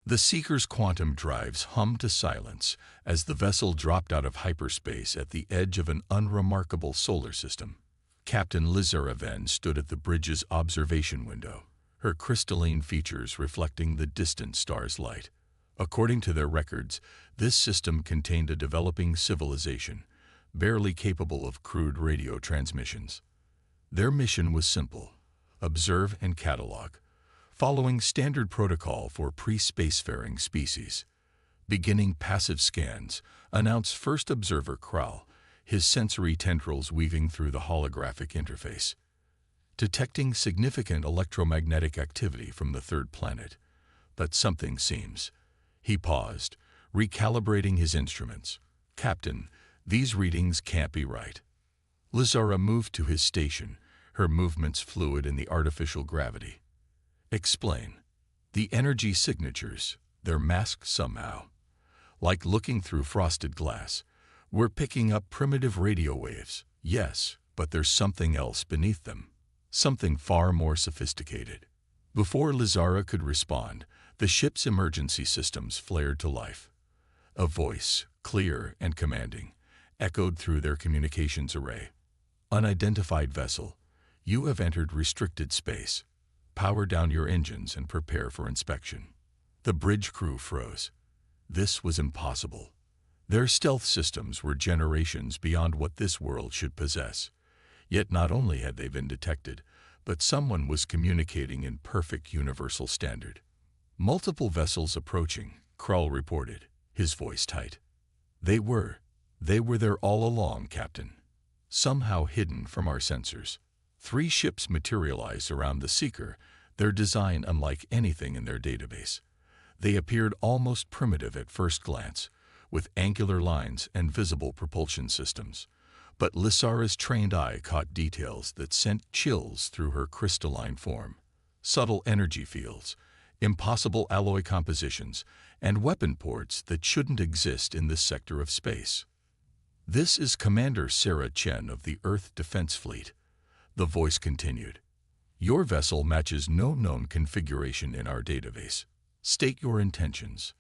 The Seeker's quantum drives hummed to silence as the vessel dropped out of hyperspace at the edge of an unremarkable solar system. Captain Lizara Venn stood at the bridge's observation window, her crystalline features reflecting the distant star's light. According to their records, this system contained a developing civilization, barely capable of crude radio transmissions. Their mission was simple: observe and catalog, following standard protocol for pre-spacefaring species. Beginning passive scans, announced first observer Kral, his sensory tendrils weaving through the holographic interface. Detecting significant electromagnetic activity from the third planet. But something seems. He paused, recalibrating his instruments. "Captain, these readings can't be right." Lizara moved to his station, her movements fluid in the artificial gravity. "Explain." "The energy signatures, they're masked somehow. Like looking through frosted glass. We're picking up primitive radio waves, yes, but there's something else beneath them. Something far more sophisticated." Before Lizara could respond, the ship's emergency systems flared to life. A voice, clear and commanding, echoed through their communications array. "Unidentified vessel, you have entered restricted space. Power down your engines and prepare for inspection." The bridge crew froze. This was impossible. Their stealth systems were generations beyond what this world should possess. Yet not only had they been detected, but someone was communicating in perfect universal standard. "Multiple vessels approaching," Krull reported, his voice tight. They were there all along, Captain. Somehow hidden from our sensors. 3 ships materialized around the Seeker, their design unlike anything in their database. They appeared almost primitive at first glance, with angular lines and visible propulsion systems. But Lizara's trained eye caught details that sent chills through her crystalline form. Subtle energy fields, impossible alloy compositions, and weapon ports that shouldn't exist in this sector of space. "This is Commander Sarah Chen of the Earth Defense Fleet," the voice continued. "Your vessel matches no known configuration in our database. State your intentions."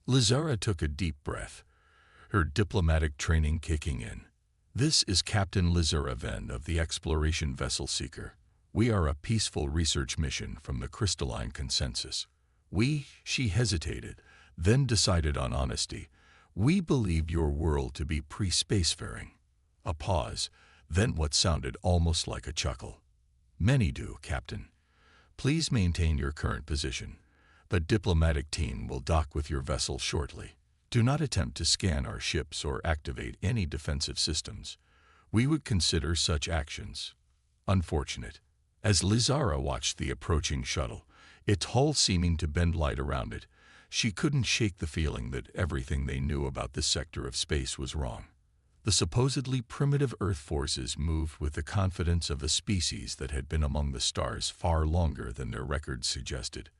Lizara took a deep breath, her diplomatic training kicking in. "This is Captain Lizara Venn of the exploration vessel Seeker. We are a peaceful research mission from the Crystalline Consensus. She hesitated, then decided on honesty. "We believe your world to be pre-spacefaring." A pause, then what sounded almost like a chuckle. "Many do, Captain. Please maintain your current position. The diplomatic team will dock with your vessel shortly. Do not attempt to scan our ships or activate any defensive systems. We would consider such actions unfortunate." As Lizara watched the approaching shuttle, its hull seeming to bend light around it, she couldn't shake the feeling that everything they knew about this sector of space was wrong. The supposedly primitive Earth forces moved with the confidence of a species that had been among the stars far longer than their records suggested.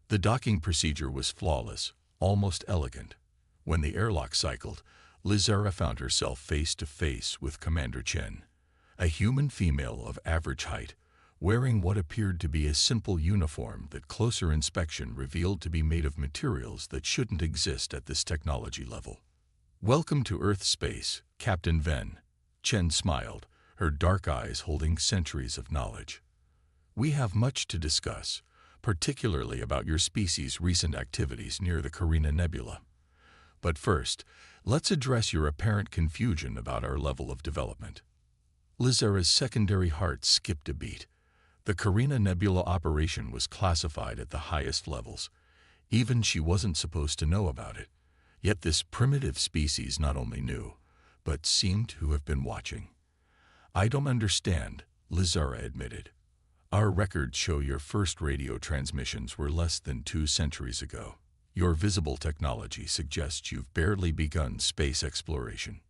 The docking procedure was flawless, almost elegant. When the airlock cycled, Lizara found herself face to face with Commander Chen, a human female of average height, wearing what appeared to be a simple uniform that closer inspection revealed to be made of materials that shouldn't exist at this technology level. "Welcome to Earth space, Captain Venn," Chen smiled, her dark eyes holding centuries of knowledge. "We have much to discuss, particularly about your species' recent activities near the Carina Nebula. But first, let's address your apparent confusion about our level of development." Lizara's secondary heart skipped a beat. The Carina Nebula operation was classified at the highest levels. Even she wasn't supposed to know about it. Yet this primitive species not only knew, but seemed to have been watching. "I don't understand," Lizara admitted. "Our records show your first radio transmissions were less than 2 centuries ago. Your visible technology suggests you've barely begun space exploration."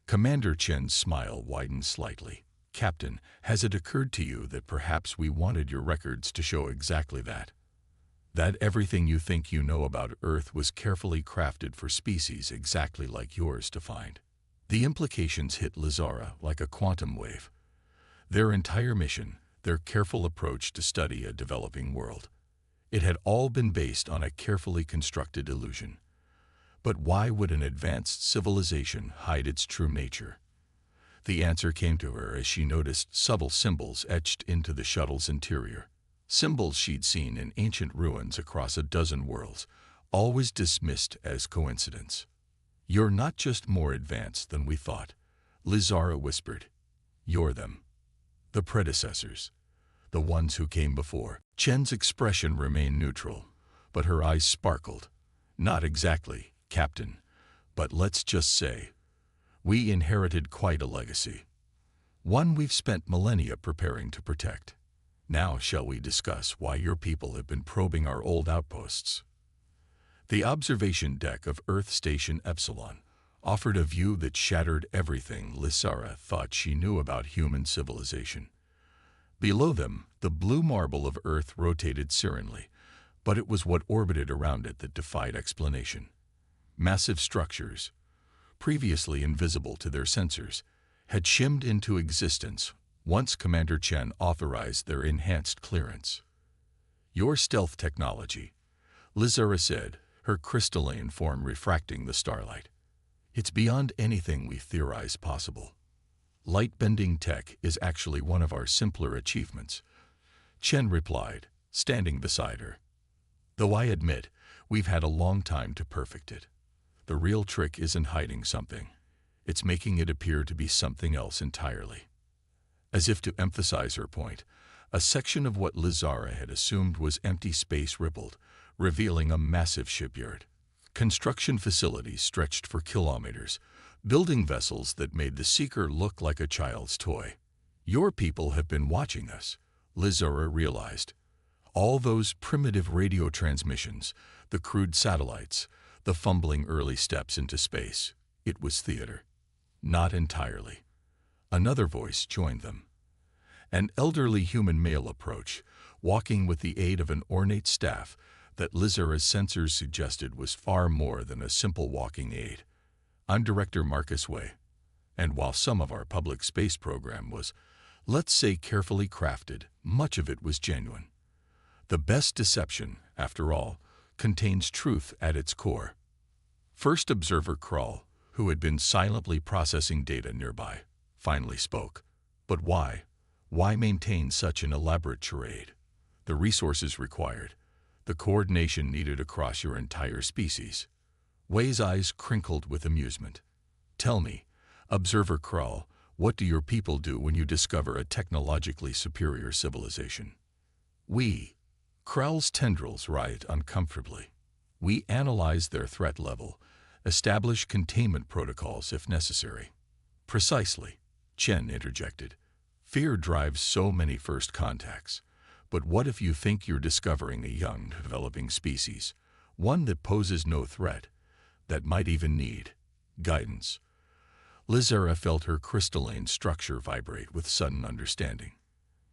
Commander Chen's smile widened slightly. "Captain, has it occurred to you that perhaps we wanted your records to show exactly that? That everything you think you know about Earth was carefully crafted for species exactly like yours to find?" The implications hit Lizara like a quantum wave. Their entire mission, their careful approach to study a developing world. It had all been based on a carefully constructed illusion. But why would an advanced civilization hide its true nature? The answer came to her as she noticed subtle symbols etched into the shuttle's interior. Symbols she'd seen in ancient ruins across a dozen worlds, always dismissed as coincidence. "You're not just more advanced than we thought," Lizara whispered. "You're them. The predecessors. The ones who came before." Chen's expression remained neutral, but her eyes sparkled. "Not exactly, Captain, but let's just say, we inherited quite a legacy. One we've spent millennia preparing to protect. Now shall we discuss why your people have been probing our old outposts?" The observation deck of Earth Station Epsilon offered a view that shattered everything Lizara thought she knew about human civilization. Below them, the blue marble of Earth rotated serenely, but it was what orbited around it that defied explanation. Massive structures, previously invisible to their sensors, had shimmed into existence once Commander Chen authorized their enhanced clearance. "Your stealth technology," Lizara said, her crystalline form refracting the starlight. "It's beyond anything we theorized possible. Light-bending tech is actually one of our simpler achievements," Chen replied, standing beside her. "Though I admit, we've had a long time to perfect it. The real trick isn't hiding something. It's making it appear to be something else entirely." As if to emphasize her point, a section of what Lizara had assumed was empty space rippled, revealing a massive shipyard. Construction facilities stretched for kilometers, building vessels that made the seeker look like a child's toy. "Your people have been watching us," Lizara realized. All those primitive radio transmissions, the crude satellites, the fumbling early steps into space. It was theater. Not entirely. Another voice joined them. An elderly human male approached, walking with the aid of an ornate staff that Lizara's sensors suggested was far more than a simple walking aid. "I'm Director Marcus Way, and while some of our public space program was, let's say, carefully crafted, much of it was genuine. The best deception, after all, contains truth at its core." First Observer Krull, who had been silently processing data nearby, finally spoke. "But why? Why maintain such an elaborate charade? The resources required, the coordination needed across your entire species." Way's eyes crinkled with amusement. "Tell me, Observer Krull, what do your people do when you discover a technologically superior civilization?" Krull's tendrils writhed uncomfortably. "We analyze their threat level, establish containment protocols if necessary." "Precisely," Chen interjected. "Fear drives so many first contacts. But what if you think you're discovering a young, developing species, one that poses no threat, that might even need guidance?" Lizara felt her crystalline structure vibrate with sudden understanding.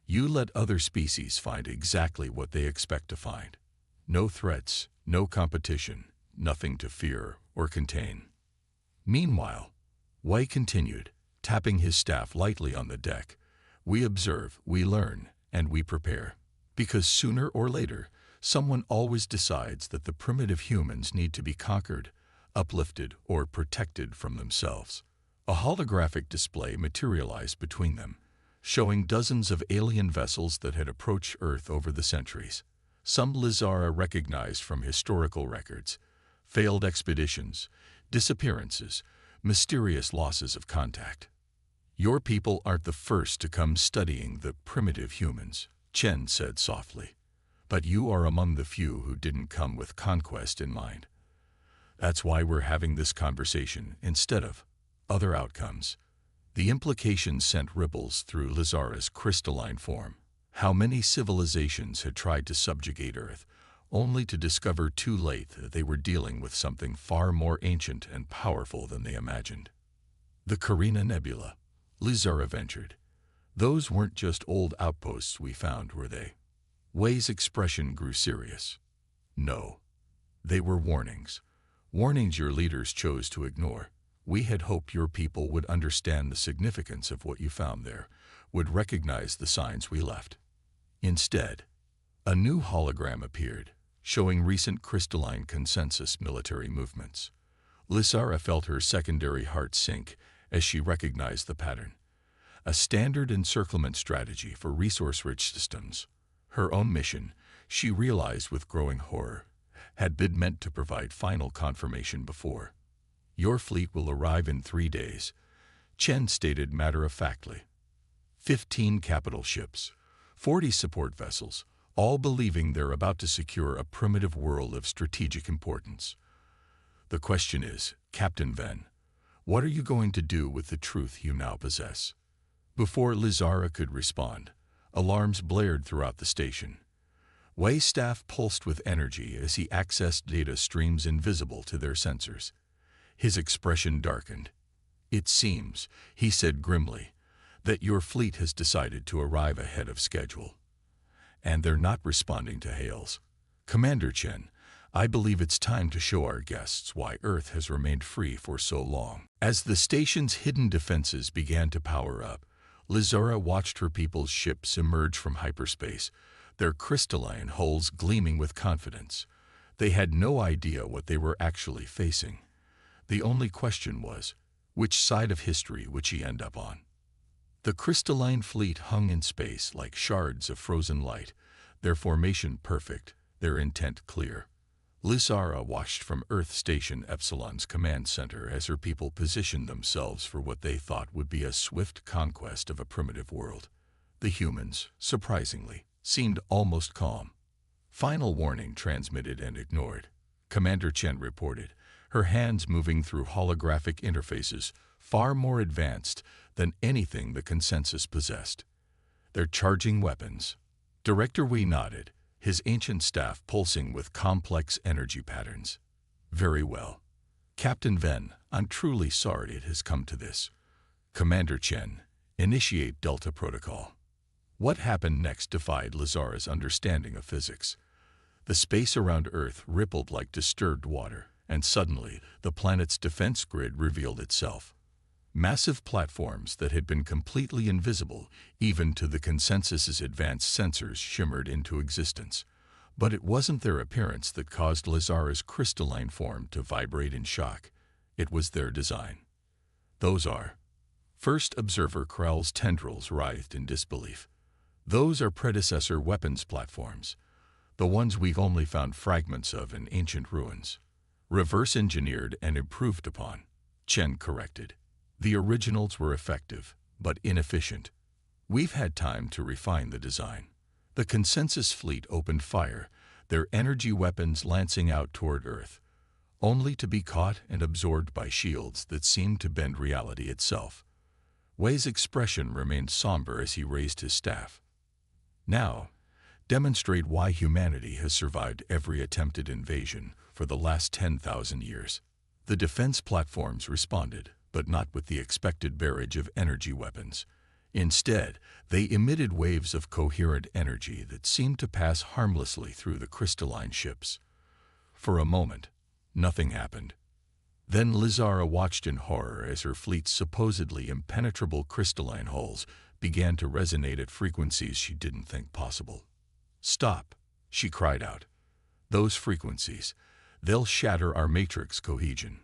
"You let other species find exactly what they expect to find. No threats, no competition, nothing to fear or contain." "Meanwhile," Wei continued, tapping his staff lightly on the deck, "we observe, we learn, and we prepare. Because sooner or later, someone always decides that the primitive humans need to be conquered, uplifted, or protected from themselves." A holographic display materialized between them, showing dozens of alien vessels that had approached Earth over the centuries. Some Lizara recognized from historical records, failed expeditions, disappearances, mysterious losses of contact. "Your people aren't the first to come studying the primitive humans," Chen said softly. "But you are among the few who didn't come with conquest in mind. That's why we're having this conversation instead of other outcomes." The implication sent ripples through Lizara's crystalline form. How many civilizations had tried to subjugate Earth, only to discover too late that they were dealing with something far more ancient and powerful than they imagined. "The Carina Nebula," Lizara ventured. "Those weren't just old outposts we found, were they?" Wei's expression grew serious. "No. They were warnings. Warnings your leaders chose to ignore. We had hoped your people would understand the significance of what you found there, would recognize the signs we left. Instead, A new hologram appeared, showing recent crystalline consensus military movements. Lysara felt her secondary heart sink as she recognized the pattern. A standard encirclement strategy for resource-rich systems. Her own mission, she realized with growing horror, had been meant to provide final confirmation before. "Your fleet will arrive in 3 days," Chen stated matter-of-factly. 15 capital ships, 40 support vessels, all believing they're about to secure a primitive world of strategic importance. "The question is, Captain Ven, what are you going to do with the truth you now possess?" Before Lysara could respond, alarms blared throughout the station. Wei's staff pulsed with energy as he accessed data streams invisible to their sensors. His expression darkened. "It seems," he said grimly, "that your fleet has decided to arrive ahead of schedule. And they're not responding to hails. Commander Chen, I believe it's time to show our guests why Earth has remained free for so long." As the station's hidden defenses began to power up, Lysara watched her people's ships emerge from hyperspace, their crystalline hulls gleaming with confidence. They had no idea what they were actually facing. The only question was, which side of history would she end up on? The crystalline fleet hung in space like shards of frozen light, their formation perfect, their intent clear. Lysara watched from Earth Station Epsilon's command center as her people positioned themselves for what they thought would be a swift conquest of a primitive world. The humans, surprisingly, seemed almost calm. "Final warning transmitted and ignored," Commander Chen reported, her hands moving through holographic interfaces far more advanced than anything the consensus possessed. "They're charging weapons." Director Wei nodded, his ancient staff pulsing with complex energy patterns. "Very well. Captain Ven, I'm truly sorry it has come to this." Commander Chen, initiate Delta Protocol. What happened next defied Lysara's understanding of physics. The space around Earth rippled like disturbed water, and suddenly the planet's defense grid revealed itself. Massive platforms that had been completely invisible even to the consensus's advanced sensors shimmered into existence. But it wasn't their appearance that caused Lysara's crystalline form to vibrate in shock. It was their design. "Those are..." First Observer Krell's tendrils writhed in disbelief. "Those are predecessor weapons platforms. The ones we've only found fragments of in ancient ruins. Reverse-engineered and improved upon," Chen corrected. "The originals were effective, but inefficient. We've had time to refine the design." The consensus fleet opened fire, their energy weapons lancing out toward Earth, only to be caught and absorbed by shields that seemed to bend reality itself. Wei's expression remained somber as he raised his staff. "Now, demonstrate why humanity has survived every attempted invasion for the last 10,000 years." The defense platforms responded, but not with the expected barrage of energy weapons. Instead, they emitted waves of coherent energy that seemed to pass harmlessly through the crystalline ships. For a moment, nothing happened. Then Lysara watched in horror as her fleet's supposedly impenetrable crystalline hulls began to resonate at frequencies she didn't think possible. "Stop," she cried out. "Those frequencies, they'll shatter our matrix cohesion."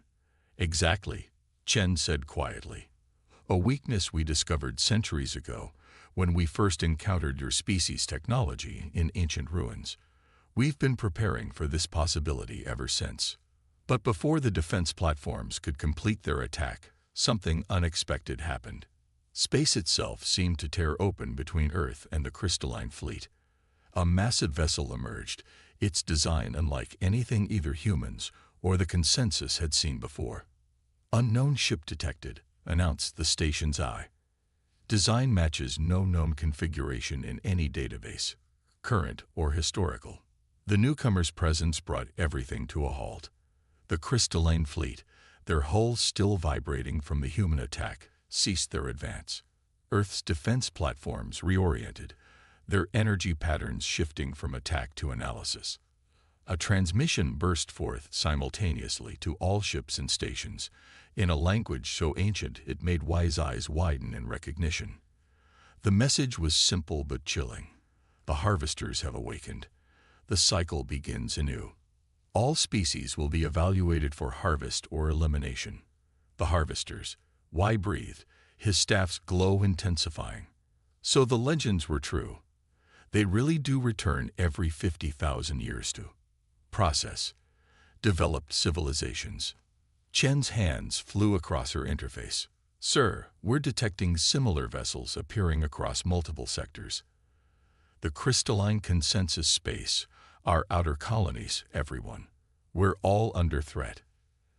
"Exactly," Chen said quietly. "A weakness we discovered centuries ago when we first encountered your species' technology in ancient ruins. We've been preparing for this possibility ever since." But before the defense platforms could complete their attack, something unexpected happened. Space itself seemed to tear open between Earth and the crystalline fleet. A massive vessel emerged, its design unlike anything either humans or the consensus had seen before. "Unknown ship detected," announced the station's eye. "Design matches no known configuration in any database, current or historical." The newcomer's presence brought everything to a halt. The crystalline fleet, their hulls still vibrating from the human attack, ceased their advance. Earth's defense platforms reoriented, their energy patterns shifting from attack to analysis. A transmission burst forth simultaneously to all ships and stations, in a language so ancient it made Wei's eyes widen in recognition. The message was simple but chilling. The harvesters have awakened. The cycle begins anew. All species will be evaluated for harvest or elimination. The harvesters. Why breathe? His staff's glow intensifying. So the legends were true. They really do return every 50,000 years to process developed civilizations. Chen's hands flew across her interface. Sir, we're detecting similar vessels appearing across multiple sectors. The crystalline consensus space, our outer colonies, everyone. We're all under threat.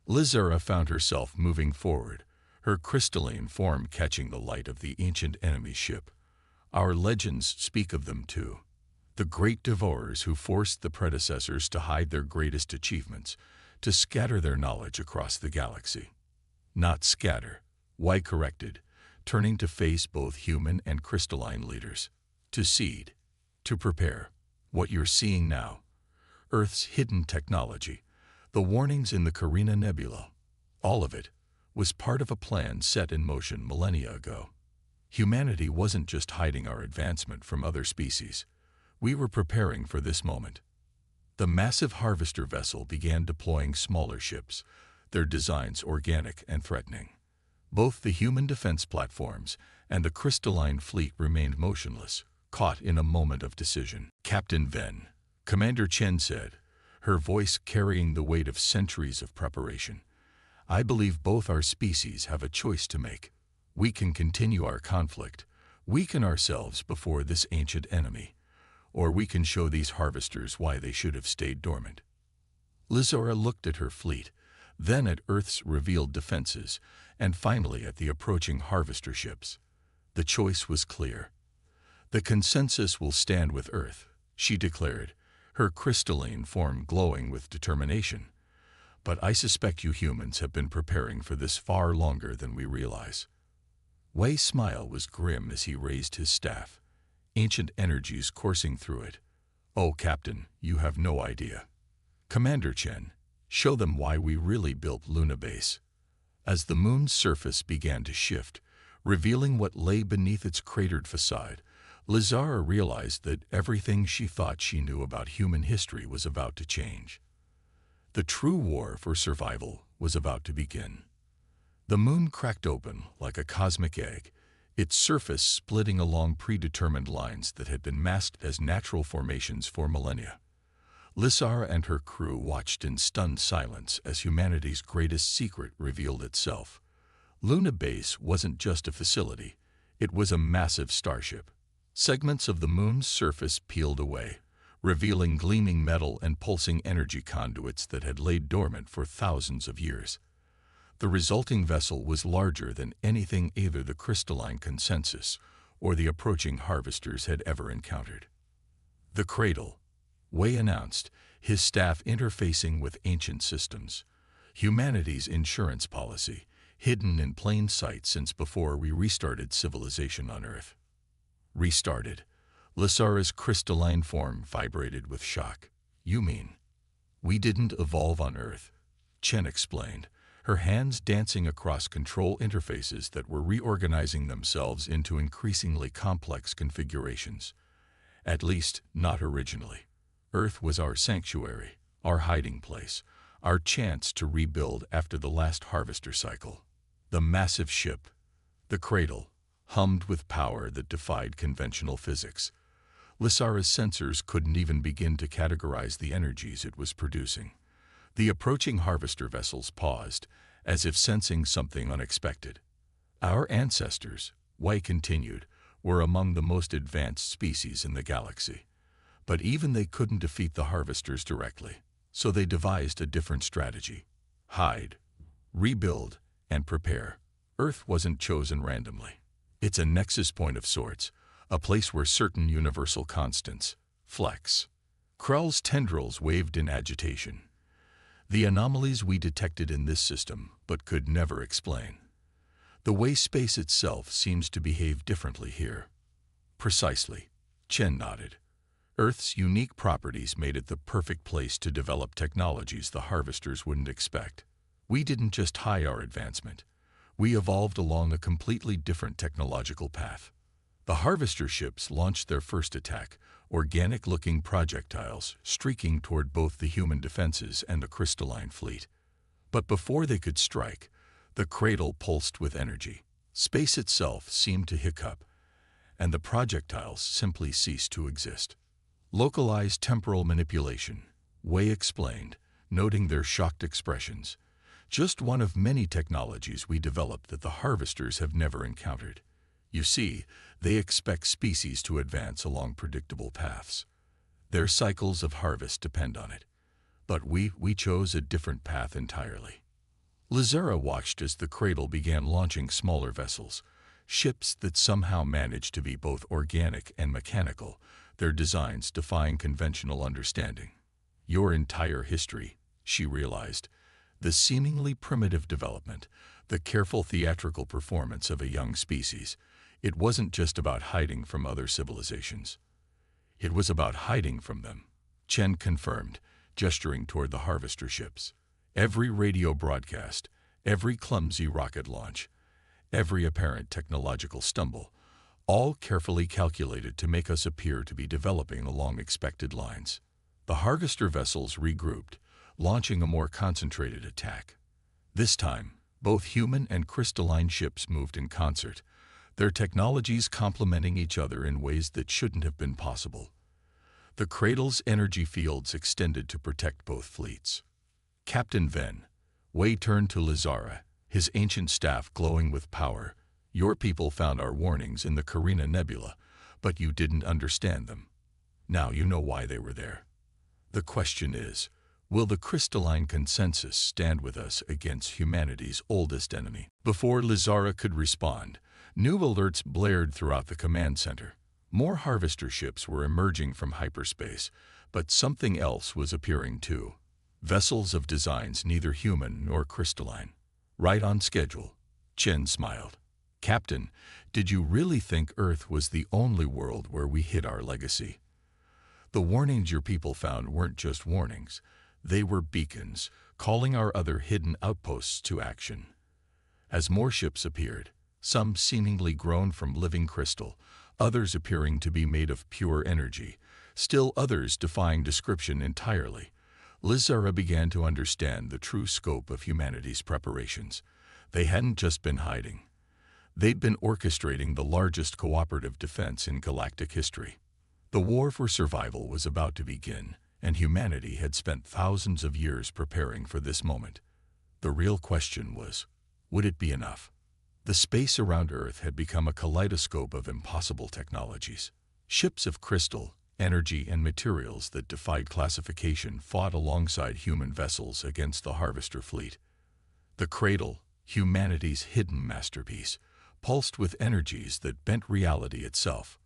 Lizara found herself moving forward, her crystalline form catching the light of the ancient enemy ship. Our legends speak of them too. The great devourers who forced the predecessors to hide their greatest achievements, to scatter their knowledge across the galaxy. Not scatter, why corrected, turning to face both human and crystalline leaders. To seed, to prepare. What you're seeing now. Earth's hidden technology, the warnings in the Carina Nebula, all of it was part of a plan set in motion millennia ago. Humanity wasn't just hiding our advancement from other species. We were preparing for this moment. The massive harvester vessel began deploying smaller ships, their designs organic and threatening. Both the human defense platforms and the crystalline fleet remained motionless, caught in a moment of decision. Captain Ven, Commander Chen said, her voice carrying the weight of centuries of preparation. I believe both our species have a choice to make. We can continue our conflict, weaken ourselves before this ancient enemy, or we can show these harvesters why they should have stayed dormant. Lizora looked at her fleet, then at Earth's revealed defenses, and finally at the approaching harvester ships. The choice was clear. The consensus will stand with Earth, she declared, her crystalline form glowing with determination. But I suspect you humans have been preparing for this far longer than we realize. Wei's smile was grim as he raised his staff, ancient energies coursing through it. Oh, Captain, you have no idea. Commander Chen, show them why we really built Luna Base. As the moon's surface began to shift, revealing what lay beneath its cratered facade, Lizara realized that everything she thought she knew about human history was about to change. The true war for survival was about to begin. The moon cracked open like a cosmic egg, its surface splitting along predetermined lines that had been masked as natural formations for millennia. Lizara and her crew watched in stunned silence as humanity's greatest secret revealed itself. Luna Base wasn't just a facility, it was a massive starship. Segments of the moon's surface peeled away, revealing gleaming metal and pulsing energy conduits that had laid dormant for thousands of years. The resulting vessel was larger than anything either the crystalline consensus or the approaching harvesters had ever encountered. The cradle, Wei announced, his staff interfacing with ancient systems. Humanity's insurance policy, hidden in plain sight since before we restarted civilization on Earth. Restarted. Lizara's crystalline form vibrated with shock. You mean, we didn't evolve on Earth? Chen explained, her hands dancing across control interfaces that were reorganizing themselves into increasingly complex configurations. At least, not originally. Earth was our sanctuary, our hiding place, our chance to rebuild after the last harvester cycle. The massive ship, the cradle, hummed with power that defied conventional physics. Lizara's sensors couldn't even begin to categorize the energies it was producing. The approaching harvester vessels paused, as if sensing something unexpected. Our ancestors, Wei continued, were among the most advanced species in the galaxy. But even they couldn't defeat the harvesters directly, so they devised a different strategy. Hide, rebuild, and prepare. Earth wasn't chosen randomly. It's a nexus point of sorts, a place where certain universal constants flex. Krell's tendrils waved in agitation. The anomalies we detected in this system, but could never explain. The way space itself seems to behave differently here. Precisely. Chen nodded. Earth's unique properties made it the perfect place to develop technologies the harvesters wouldn't expect. We didn't just hide our advancement. We evolved along a completely different technological path. The The harvester ships launched their first attack, organic-looking projectiles streaking toward both the human defenses and the crystalline fleet. But before they could strike, the cradle pulsed with energy. Space itself seemed to hiccup, and the projectiles simply ceased to exist. Localized temporal manipulation, Wei explained, noting their shocked expressions. Just one of many technologies we developed that the harvesters have never encountered. You see, they expect species to advance along predictable paths. Their cycles of harvest depend on it. But we chose a different path entirely. Lazara watched as the cradle began launching smaller vessels, ships that somehow managed to be both organic and mechanical, their designs defying conventional understanding. Your entire history, she realized, the seemingly primitive development, the careful theatrical performance of a young species, it wasn't just about hiding from other civilizations. It was about hiding from them, Chen confirmed, gesturing toward the harvester ships. Every radio broadcast, every clumsy rocket launch, every apparent technological stumble, all carefully calculated to make us appear to be developing along expected lines. The harvester vessels regrouped, launching a more concentrated attack. This time, both human and crystalline ships moved in concert, their technologies complementing each other in ways that shouldn't have been possible. The cradle's energy fields extended to protect both fleets. Captain Ven, Wei turned to Lazara, his ancient staff glowing with power. Your people found our warnings in the Carina Nebula, but you didn't understand them. Now you know why they were there. The question is, will the crystalline consensus stand with us against humanity's oldest enemy? Before Lazara could respond, new alerts blared throughout the command center. More harvester ships were emerging from hyperspace, but something else was appearing too. Vessels of designs neither human nor crystalline. Right on schedule, Chen smiled. Captain, did you really think Earth was the only world where we hid our legacy? The warnings your people found weren't just warnings. They were beacons, calling our other hidden outposts to action. As more ships appeared, some seemingly grown from living crystal, others appearing to be made of pure energy, still others defying description entirely, Lazara began to understand the true scope of humanity's preparations. They hadn't just been hiding. They'd been orchestrating the largest cooperative defense in galactic history. The war for survival was about to begin, and humanity had spent thousands of years preparing for this moment. The real question was, would it be enough? The space around Earth had become a kaleidoscope of impossible technologies. Ships of crystal, energy, and materials that defied classification fought alongside human vessels against the harvester fleet. The cradle, humanity's hidden masterpiece, pulsed with energies that bent reality itself.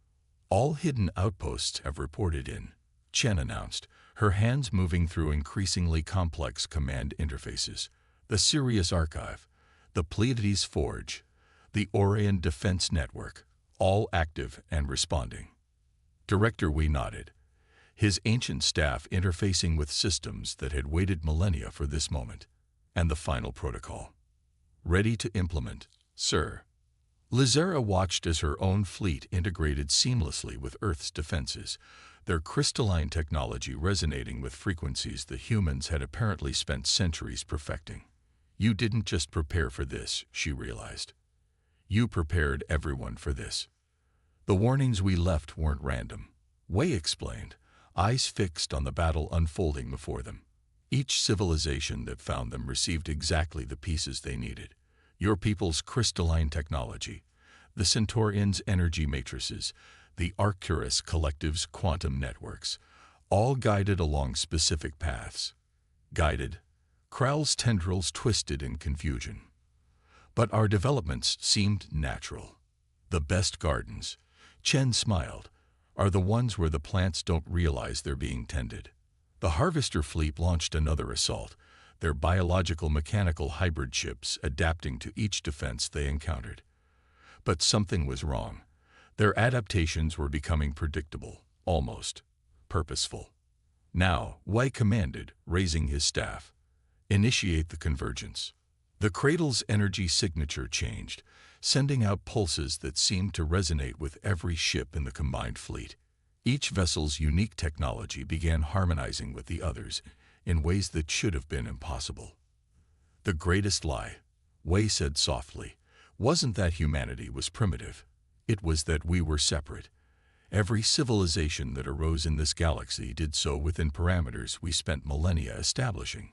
All hidden outposts have reported in, Chen announced, her hands moving through increasingly complex command interfaces. The Sirius Archive, the Pleiades Forge, the Orion Defense Network, all active and responding. Director Wei nodded, his ancient staff interfacing with systems that had waited millennia for this moment. And the final protocol. Ready to implement, sir. Lazara watched as her own fleet integrated seamlessly with Earth's defenses, their crystalline technology resonating with frequencies the humans had apparently spent centuries perfecting. You didn't just prepare for this, she realized. You prepared everyone for this. The warnings we left weren't random, Wei explained, eyes fixed on the battle unfolding before them. Each civilization that found them received exactly the pieces they needed. Your people's crystalline technology, the Centaurians' energy matrices, the Arcturus Collective's quantum networks, all guided along specific paths. Guided, Kral's tendrils twisted in confusion. But our developments seemed natural. The best gardens, Chen smiled, are the ones where the plants don't realize they're being tended. The harvester fleet launched another assault, their biological mechanical hybrid ships adapting to each defense they encountered. But something was wrong. Their adaptations were becoming predictable, almost purposeful. Now, Wei commanded, raising his staff. Initiate the convergence. The cradle's energy signature changed, sending out pulses that seemed to resonate with every ship in the combined fleet. Each vessel's unique technology began harmonizing with the others in ways that should have been impossible. The greatest lie, Wei said softly, wasn't that humanity was primitive. It was that we were separate. Every civilization that arose in this galaxy did so within parameters we spent millennia establishing.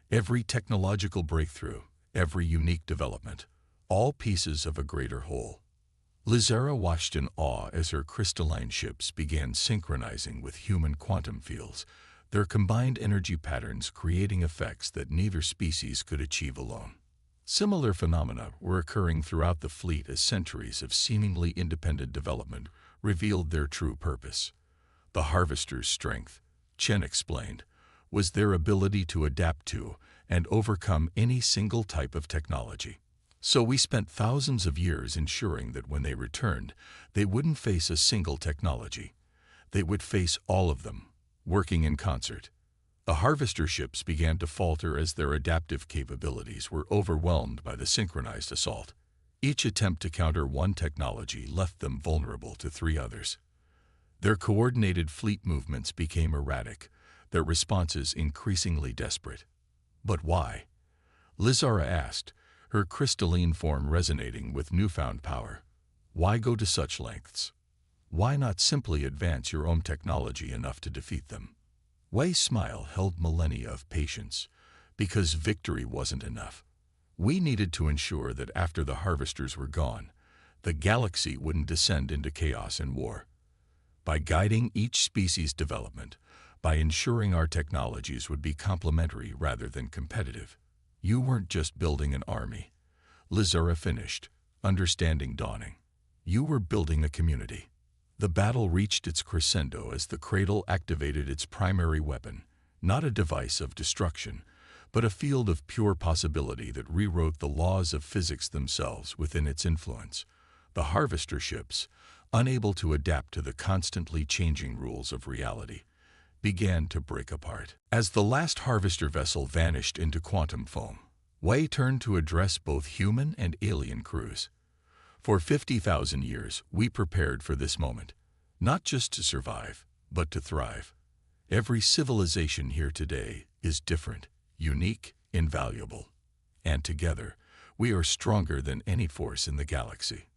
Every technological breakthrough, every unique development, all pieces of a greater whole. Lizara watched in awe as her crystalline ships began synchronizing with human quantum fields, their combined energy patterns creating effects that neither species could achieve alone. Similar phenomena were occurring throughout the fleet as centuries of seemingly independent development revealed their true purpose. The Harvester's strength, Chen explained, was their ability to adapt to and overcome any single type of technology. So we spent thousands of years ensuring that when they returned, they wouldn't face a single technology. They would face all of them, working in concert. The Harvester ships began to falter as their adaptive capabilities were overwhelmed by the synchronized assault. Each attempt to counter one technology left them vulnerable to three others. Their coordinated fleet movements became erratic, their responses increasingly desperate. But why? Lizara asked, her crystalline form resonating with newfound power. Why go to such lengths? Why not simply advance your own technology enough to defeat them? Wei's smile held millennia of patience, because victory wasn't enough. We needed to ensure that after the Harvesters were gone, the galaxy wouldn't descend into chaos and war. By guiding each species' development, by ensuring our technologies would be complementary rather than competitive. You weren't just building an army. Lizara finished, understanding dawning. You were building a community. The battle reached its crescendo as the cradle activated its primary weapon, not a device of destruction, but a field of pure possibility that rewrote the laws of physics themselves within its influence. The Harvester ships, unable to adapt to the constantly changing rules of reality, began to break apart. As the last Harvester vessel vanished into quantum foam, Wei turned to address both human and alien crews. For 50,000 years, we prepared for this moment, not just to survive, but to thrive. Every civilization here today is different, unique, invaluable. And together, we are stronger than any force in the galaxy.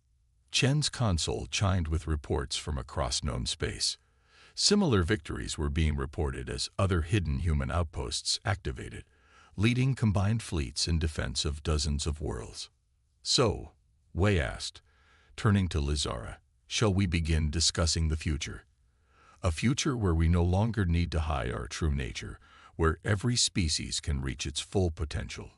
Chen's console chimed with reports from across known space. Similar victories were being reported as other hidden human outposts activated, leading combined fleets in defense of dozens of worlds. So, Wei asked, turning to Lizara, shall we begin discussing the future? A future where we no longer need to hide our true nature, where every species can reach its full potential.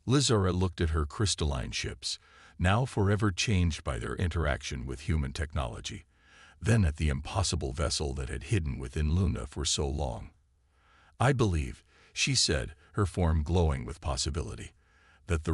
Lizara looked at her crystalline ships, now forever changed by their interaction with human technology, then at the impossible vessel that had hidden within Luna for so long. I believe, she said, her form glowing with possibility, that the